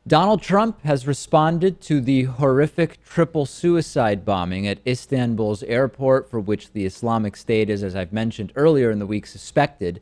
Donald Trump has responded to the horrific triple suicide bombing at Istanbul's airport, for which the Islamic State is, as I've mentioned earlier in the week, suspected,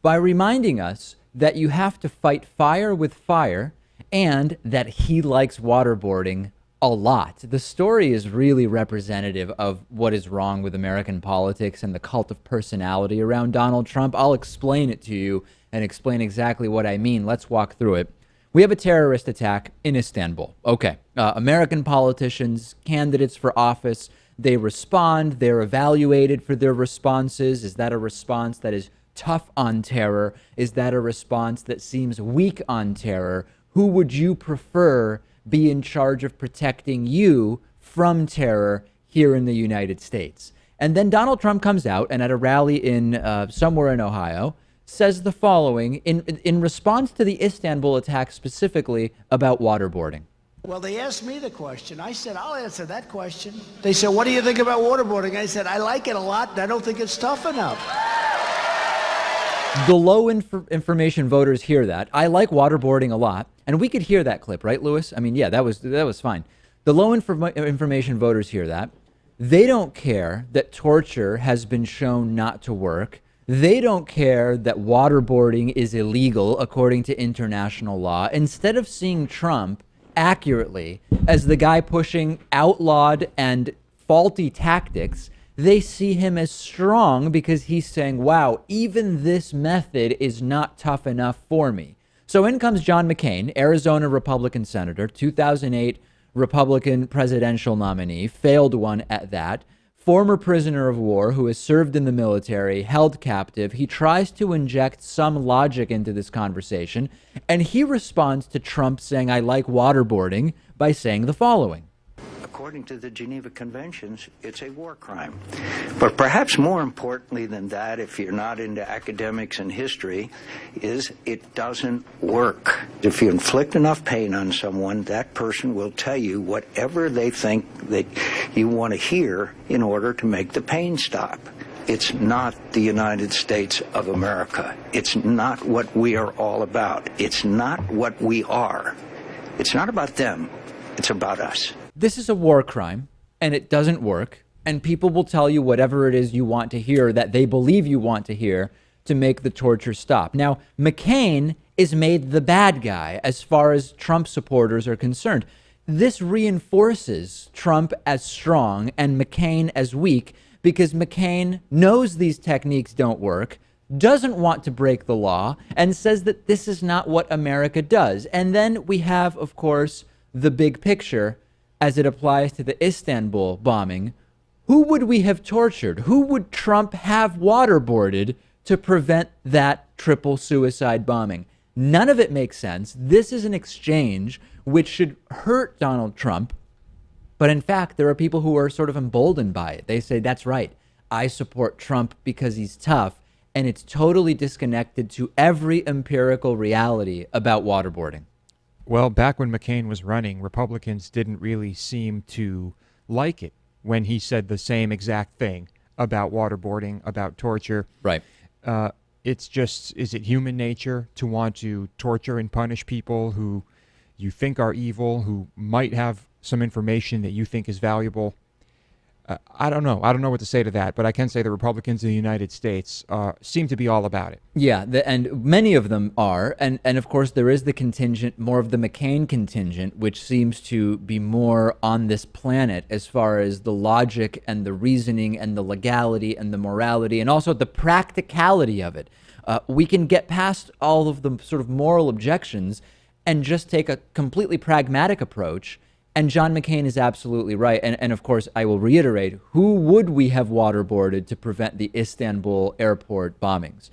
by reminding us that you have to fight fire with fire and that he likes waterboarding a lot. The story is really representative of what is wrong with American politics and the cult of personality around Donald Trump. I'll explain it to you and explain exactly what I mean. Let's walk through it. We have a terrorist attack in Istanbul. Okay. American politicians, candidates for office, they respond. They're evaluated for their responses. Is that a response that is tough on terror? Is that a response that seems weak on terror? Who would you prefer be in charge of protecting you from terror here in the United States? And then Donald Trump comes out and at a rally in somewhere in Ohio says the following in response to the Istanbul attack, specifically about waterboarding. Well, they asked me the question. I said, I'll answer that question. They said, what do you think about waterboarding? I said, I like it a lot, and I don't think it's tough enough. The low information voters hear that. I like waterboarding a lot. And we could hear that clip, right, Lewis? I mean, yeah, that was fine. The low information voters hear that. They don't care that torture has been shown not to work. They don't care that waterboarding is illegal according to international law. Instead of seeing Trump accurately as the guy pushing outlawed and faulty tactics, they see him as strong because he's saying, wow, even this method is not tough enough for me. So in comes John McCain, Arizona Republican senator, 2008 Republican presidential nominee, failed one at that, former prisoner of war who has served in the military, held captive. He tries to inject some logic into this conversation, and he responds to Trump saying, I like waterboarding, by saying the following. According to the Geneva Conventions, it's a war crime. But perhaps more importantly than that, if you're not into academics and history, is it doesn't work. If you inflict enough pain on someone, that person will tell you whatever they think that you want to hear in order to make the pain stop. It's not the United States of America. It's not what we are all about. It's not what we are. It's not about them. It's about us. This is a war crime, and it doesn't work, and people will tell you whatever it is you want to hear that they believe you want to hear to make the torture stop. Now, McCain is made the bad guy as far as Trump supporters are concerned. This reinforces Trump as strong and McCain as weak because McCain knows these techniques don't work, doesn't want to break the law, and says that this is not what America does. And then we have, of course, the big picture as it applies to the Istanbul bombing. Who would we have tortured? Who would Trump have waterboarded to prevent that triple suicide bombing? None of it makes sense. This is an exchange which should hurt Donald Trump. But in fact, there are people who are sort of emboldened by it. They say, that's right, I support Trump because he's tough. And it's totally disconnected to every empirical reality about waterboarding. Well, back when McCain was running, Republicans didn't really seem to like it when he said the same exact thing about waterboarding, about torture. Right. It's just, is it human nature to want to torture and punish people who you think are evil, who might have some information that you think is valuable? I don't know. I don't know what to say to that, but I can say the Republicans in the United States seem to be all about it. Yeah, and many of them are. And of course, there is the contingent, more of the McCain contingent, which seems to be more on this planet as far as the logic and the reasoning and the legality and the morality and also the practicality of it. We can get past all of the sort of moral objections and just take a completely pragmatic approach. And John McCain is absolutely right. And of course, I will reiterate, who would we have waterboarded to prevent the Istanbul airport bombings?